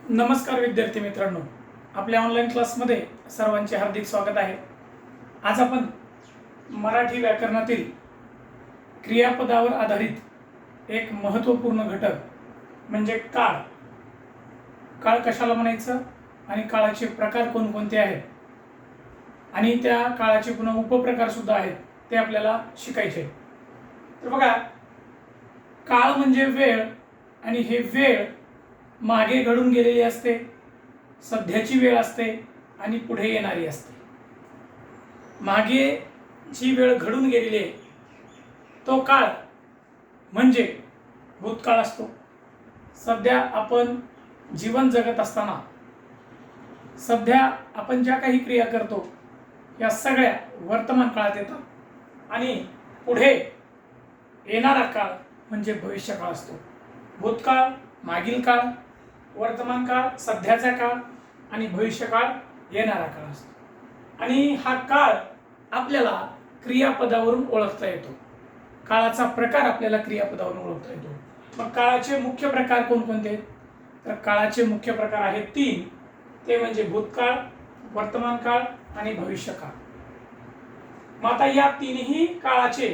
नमस्कार विद्यार्थी मित्रांनो, आपल्या ऑनलाईन क्लासमध्ये सर्वांचे हार्दिक स्वागत आहे। आज आपण मराठी व्याकरणातील क्रियापदावर आधारित एक महत्त्वपूर्ण घटक म्हणजे काळ कशाला म्हणायचं आणि काळाचे प्रकार कोणकोणते आहेत आणि त्या काळाचे पुन्हा उपप्रकार सुद्धा आहेत ते आपल्याला शिकायचे। तर बघा, काळ म्हणजे वेळ आणि हे वेळ मागे घडून गेलेली असते, सध्याची वेळ असते आणि पुढे येणारी असते। मागे जी वेळ घडून गेलेली आहे तो काळ म्हणजे भूतकाळ असतो। सध्या आपण जीवन जगत असताना सध्या आपण ज्या काही क्रिया करतो या सगळ्या वर्तमान काळात येतात आणि पुढे येणारा काळ म्हणजे भविष्यकाळ असतो। भूतकाळ मागील काळ, वर्तमान काळ सध्याचा काळ आणि भविष्यकाळ येणारा काळ असतो। आणि हा काळ आपल्याला क्रियापदावरून ओळखता येतो। काळाचा प्रकार आपल्याला क्रियापदावरून ओळखता येतो। मग काळाचे मुख्य प्रकार कोणकोणते? तर काळाचे मुख्य प्रकार आहेत 3, ते म्हणजे भूतकाळ, वर्तमान काळ आणि भविष्यकाळ। मग आता या तीनही काळाचे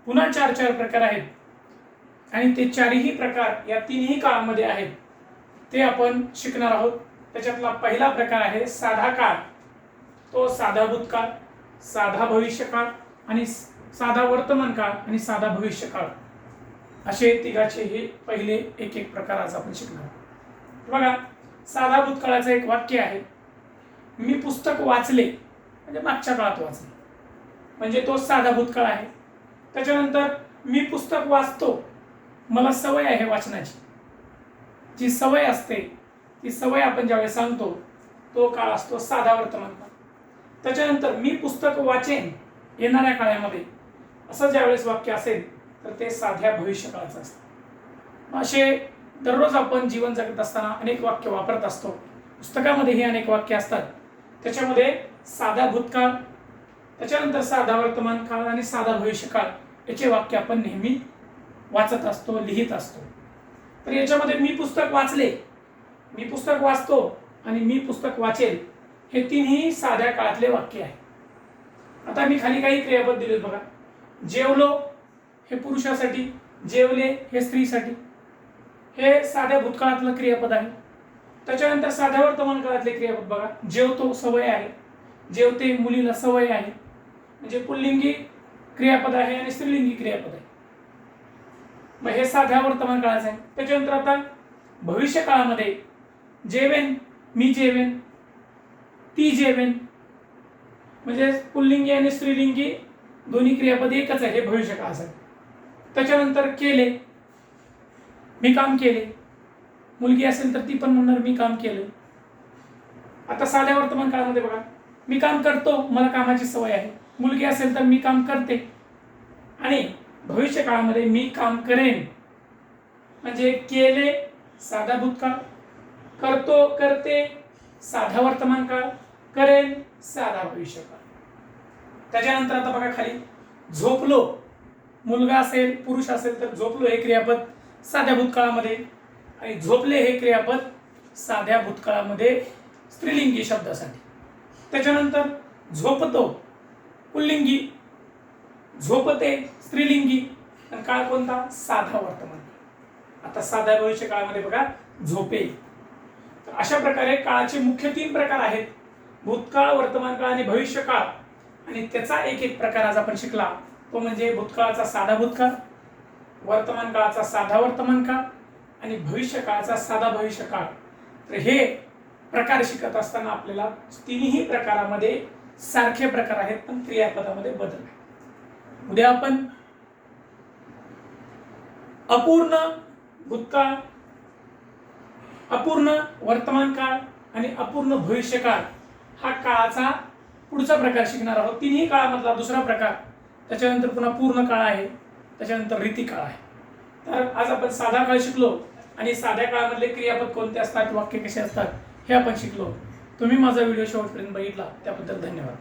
पुन्हा 4 प्रकार आहेत आणि ते 4ही प्रकार या तीनही काळामध्ये आहेत ते आपण शिकणार आहोत। त्याच्यातला पहिला प्रकार आहे साधा काळ। तो साधा भूतकाळ, साधा भविष्यकाळ आणि साधा वर्तमान काळ आणि साधा भविष्यकाळ असे तिघाचे हे पहिले एक प्रकार आज आपण शिकणार आहोत। बघा, साधा भूतकाळाचं एक वाक्य आहे, मी पुस्तक वाचले, म्हणजे मागच्या काळात वाचले, म्हणजे तो साधा भूतकाळ आहे। त्याच्यानंतर मी पुस्तक वाचतो, मला सवय आहे वाचनाची, जी सवय असते ती सवय आपण ज्यावेळेस सांगतो तो काळ असतो साधा वर्तमान काळ। त्याच्यानंतर मी पुस्तक वाचेन येणाऱ्या काळामध्ये असं ज्यावेळेस वाक्य असेल तर ते साध्या भविष्यकाळाचं असतं। असे दररोज आपण जीवन जगत असताना अनेक वाक्य वापरत असतो। पुस्तकामध्येही अनेक वाक्य असतात, त्याच्यामध्ये साधा भूतकाळ, त्याच्यानंतर साधा वर्तमान काळ आणि साधा भविष्यकाळ याचे वाक्य आपण नेहमी वाचत असतो, लिहित असतो। तर याच्यामध्ये मी पुस्तक वाचले, मी पुस्तक वाचतो आणि मी पुस्तक वाचेल हे तीनही साध्या काळातले वाक्य आहे। आता मी खाली काही क्रियापद दिले बघा। जेवलो हे पुरुषासाठी, जेवले हे स्त्रीसाठी, हे साध्या भूतकाळातलं क्रियापद आहे। त्याच्यानंतर साध्या वर्तमान काळातले क्रियापद बघा, जेवतो सवय आहे, जेवते मुलीला सवय आहे, म्हणजे पुल्लिंगी क्रियापद आहे आणि स्त्रीलिंगी क्रियापद आहे। मग हे साध्या वर्तमान काळाचं आहे। त्याच्यानंतर आता भविष्य काळामध्ये जेवेन, मी जेवेन, ती जेवेन, म्हणजे पुल्लिंगी आणि स्त्रीलिंगी दोन्ही क्रियापद एकच आहे, हे भविष्य काळाचं आहे। त्याच्यानंतर केले, मी काम केले, मुलगी असेल तर ती पण म्हणणार मी काम केलं। आता साध्या वर्तमान काळामध्ये बघा, मी काम करतो, मला कामाची सवय आहे, मुलगी असेल तर मी काम करते, आणि भविष्य काळामध्ये मी काम करेन, म्हणजे केले साधा भूतकाळ, करतो करते साधा वर्तमान काळ, करेन साधा भविष्यकाळ। त्याच्यानंतर आता बघा खाली झोपलो, मुलगा असेल पुरुष असेल तर झोपलो हे क्रियापद साध्या भूतकाळामध्ये आणि झोपले हे क्रियापद साध्या भूतकाळामध्ये स्त्रीलिंगी शब्दासाठी। त्याच्यानंतर झोपतो पुल्लिंगी, झोपते स्त्रीलिंगी आणि काळ कोणता साधा वर्तमान काळ। आता साध्या भविष्य काळामध्ये बघा झोपे। तर अशा प्रकारे काळाचे मुख्य 3 प्रकार आहेत, भूतकाळ, वर्तमान काळ आणि भविष्य काळ। आणि त्याचा एक प्रकार आज आपण शिकला, तो म्हणजे भूतकाळाचा साधा भूतकाळ, वर्तमान काळाचा साधा वर्तमान काळ आणि भविष्य काळाचा साधा भविष्य काळ। तर हे प्रकार शिकत असताना आपल्याला तिन्ही प्रकारामध्ये सारखे प्रकार आहेत पण क्रियापदामध्ये बदल आहे। उद्या आपण अपूर्ण भूतकाळ, अपूर्ण वर्तमान काळ आणि अपूर्ण भविष्य काळ हा काळाचा पुढचा प्रकार शिकणार आहोत। तिन्ही काळामधला दुसरा प्रकार, त्याच्यानंतर पुन्हा पूर्ण काळ आहे, त्याच्यानंतर रीती काळ आहे। तर आज आपण साधा काळ शिकलो आणि साध्या काळामधले क्रियापद कोणते असतात, वाक्य कसे असतात हे आपण शिकलो। तुम्ही माझा व्हिडिओ शेवटपर्यंत बघितला त्याबद्दल धन्यवाद।